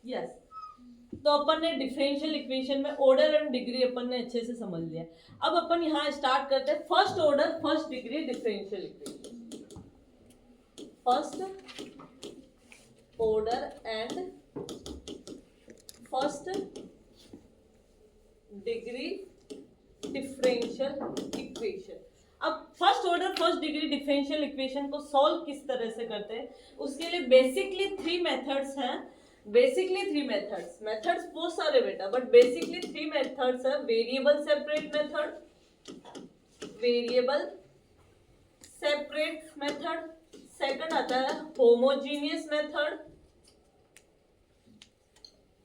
Yes. तो अपन ने differential equation में ऑर्डर एंड डिग्री अपन ने अच्छे से समझ लिया। अब अपन यहाँ स्टार्ट करते हैं first order first degree differential equation. First order and first degree differential equation. अब first order first degree differential equation को सॉल्व किस तरह से करते हैं, उसके लिए बेसिकली थ्री मेथड्स हैं। बेसिकली थ्री मेथड्स बहुत सारे बेटा, बट बेसिकली थ्री मेथड्स है। Variable separate method, variable separate method, second आता है होमोजीनियस मेथड,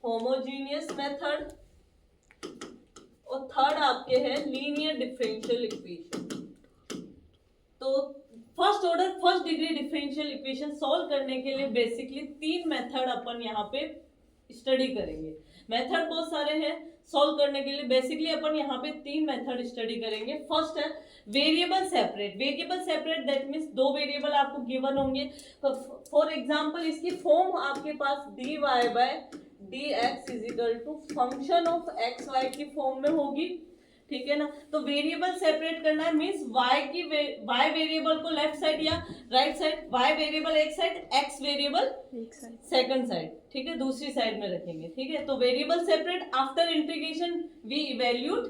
होमोजीनियस मेथड, और थर्ड आपके हैं लीनियर डिफरेंशियल इक्वेशन। तो first order first degree differential equation solve करने के लिए बेसिकली तीन मेथड अपन यहाँ पे स्टडी करेंगे। मेथड बहुत सारे हैं सॉल्व करने के लिए, बेसिकली अपन यहाँ पे तीन मेथड स्टडी करेंगे। फर्स्ट है variable separate. Variable separate that means दो वेरिएबल आपको गिवन होंगे। फॉर एग्जांपल इसकी फॉर्म आपके पास dy by dx is equal to function of x y की फॉर्म में होगी, ठीक है ना। तो वेरिएबल सेपरेट करना है मींस y वेरिएबल को लेफ्ट साइड या राइट साइड, y वेरिएबल एक side, x variable second side, ठीक है, दूसरी साइड में रखेंगे, ठीक है। तो variable separate after integration we evaluate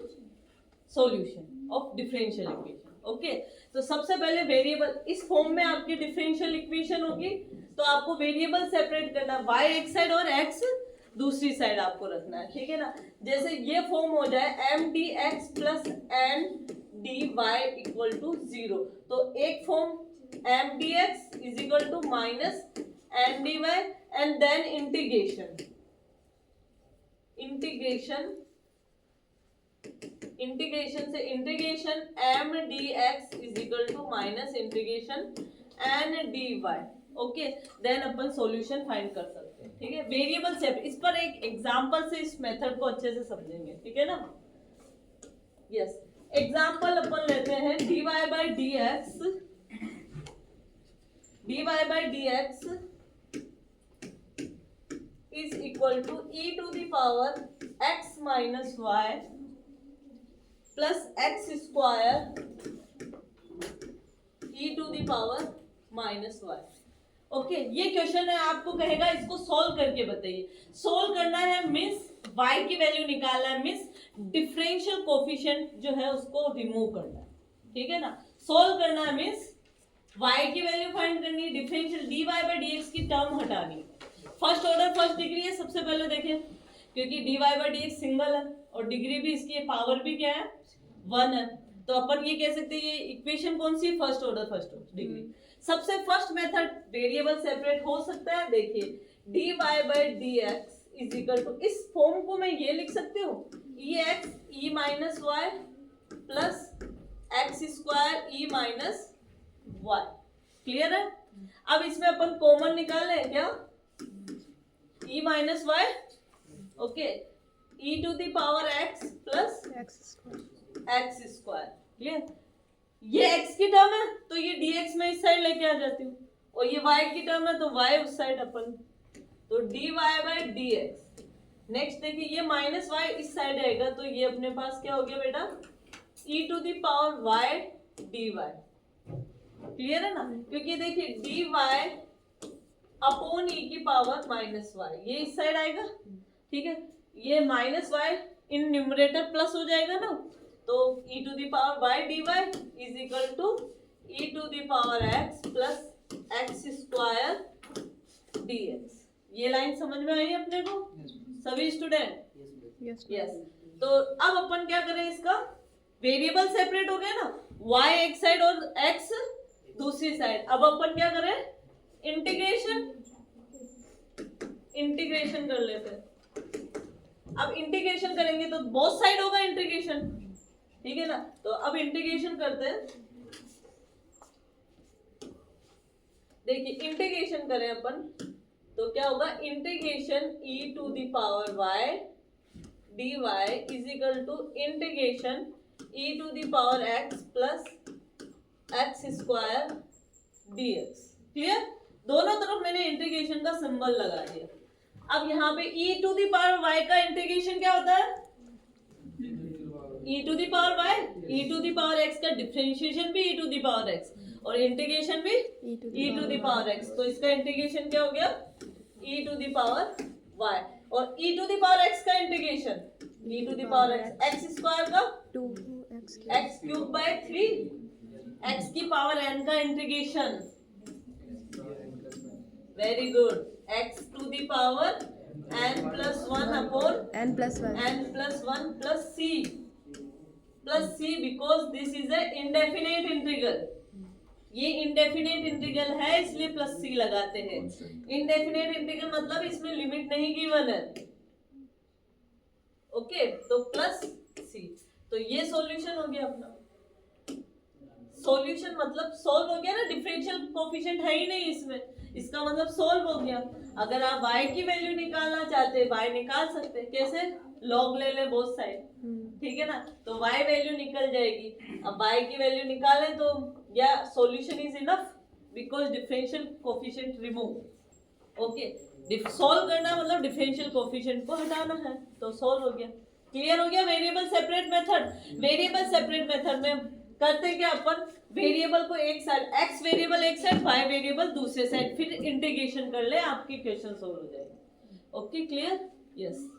solution of differential equation. Okay, तो सबसे पहले वेरिएबल इस फॉर्म में आपकी डिफरेंशियल इक्वेशन होगी, तो आपको वेरिएबल सेपरेट करना, y एक साइड और x दूसरी साइड आपको रखना है, ठीक है ना। जैसे ये फॉर्म हो जाए M D X plus N D Y equal to 0, तो एक form M D X is equal to minus N D Y and then integration से integration M D X is equal to minus integration N D Y. Okay, then अपन solution find कर सकते हैं, ठीक है। Variable separate, इस पर एक एग्जांपल से इस मेथड को अच्छे से समझेंगे, ठीक है ना। यस, एग्जांपल अपन लेते हैं dy by dx is equal to e to the power x minus y plus x square e to the power minus y। Okay, ये क्वेश्चन है, आपको कहेगा इसको सॉल्व करके बताइए। सॉल्व करना है मींस y की वैल्यू निकालना है, मींस डिफरेंशियल कोफिशिएंट जो है उसको रिमूव करना है, ठीक है ना। सॉल्व करना है मींस y की वैल्यू फाइंड करनी है, डिफरेंशियल dy बाय dx की टर्म हटानी है। फर्स्ट ऑर्डर फर्स्ट डिग्री है, सबसे पहले देखें, क्योंकि dy बाय dx सिंगल है और डिग्री भी इसकी पावर भी क्या है 1 है, तो अपन ये कह सकते हैं ये इक्वेशन कौन सी, फर्स्ट ऑर्डर फर्स्ट डिग्री। सबसे फर्स्ट मेथड वेरिएबल सेपरेट हो सकता है, देखिए dy by dx is equal to, इस फॉर्म को मैं ये लिख सकती हूँ ex e minus y plus x square e minus y. Clear है। अब इसमें अपन कॉमन निकाल लें क्या, e minus y, okay, e to the power x plus x square. Clear, ये x की टर्म है तो ये dx में इस साइड लेके आ जाती हूँ, और ये y की टर्म है तो y उस साइड अपन, तो dy बाय dx। नेक्स्ट देखिए ये माइनस y इस साइड आएगा, तो ये अपने पास क्या हो गया बेटा, e to the power y dy। Clear है ना, क्योंकि देखिए dy अपॉन e की पावर माइनस y, ये इस साइड आएगा, ठीक है। ये minus y in numerator plus हो जाएगा ना, तो e to the power y dy is equal to e to the power x plus x square dx। ये लाइन समझ में आई अपने को सभी स्टूडेंट? यस। तो अब अपन क्या करें, इसका वेरिएबल सेपरेट हो गया ना, y एक साइड और x दूसरी साइड। अब अपन क्या करें, इंटीग्रेशन कर लेते हैं। अब इंटीग्रेशन करेंगे तो बोथ साइड होगा इंटीग्रेशन, ठीक है ना। तो अब इंटीग्रेशन करते हैं, देखिए इंटीग्रेशन करें अपन तो क्या होगा, integration e to the power y dy is equal to integration e to the power x plus x square dx। Clear, दोनों तरफ मैंने इंटीग्रेशन का सिंबल लगा दिया। अब यहाँ पे e to the power y का इंटीग्रेशन क्या होता है? e to the power y, e to the power x का डिफरेंशिएशन भी e to the power x और इंटीग्रेशन भी e to the power x। तो इसका इंटीग्रेशन क्या हो गया? e to the power y और e to the power x का integration e to the power x square का 2x क्यूब बाय 3 x की पावर n का integration. Very good. x to the power n plus 1 upon n plus 1 n plus 1 plus c because this is a indefinite integral. ये indefinite integral है इसलिए plus c लगाते हैं। Indefinite integral मतलब इसमें limit नहीं given है। ओके तो प्लस c। तो ये सॉल्यूशन हो गया अपना। सॉल्यूशन मतलब सोल्व हो गया ना, डिफरेंशियल कोफिशिएंट है ही नहीं इसमें, इसका मतलब सोल्व हो गया। अगर आप y की वैल्यू निकालना चाहते हैं y निकाल सकते हैं। कैसे? लॉग ले ले बोथ साइड, ठीक है ना, तो y वैल्यू निकल जाएगी। अब y की वैल्यू निकालें तो या solution is enough because differential coefficient remove. Okay solve करना मतलब डिफरेंशियल कोफिशिएंट को हटाना है, तो सोल्व हो गया। क्लियर हो गया? Variable separate method. Variable separate method में करते क्या अपन, वेरिएबल को एक साइड x वेरिएबल एक साइड y वेरिएबल दूसरे साइड, फिर इंटीग्रेशन कर ले, आपकी क्वेश्चन सोल्व हो जाएगा। Okay clear? यस।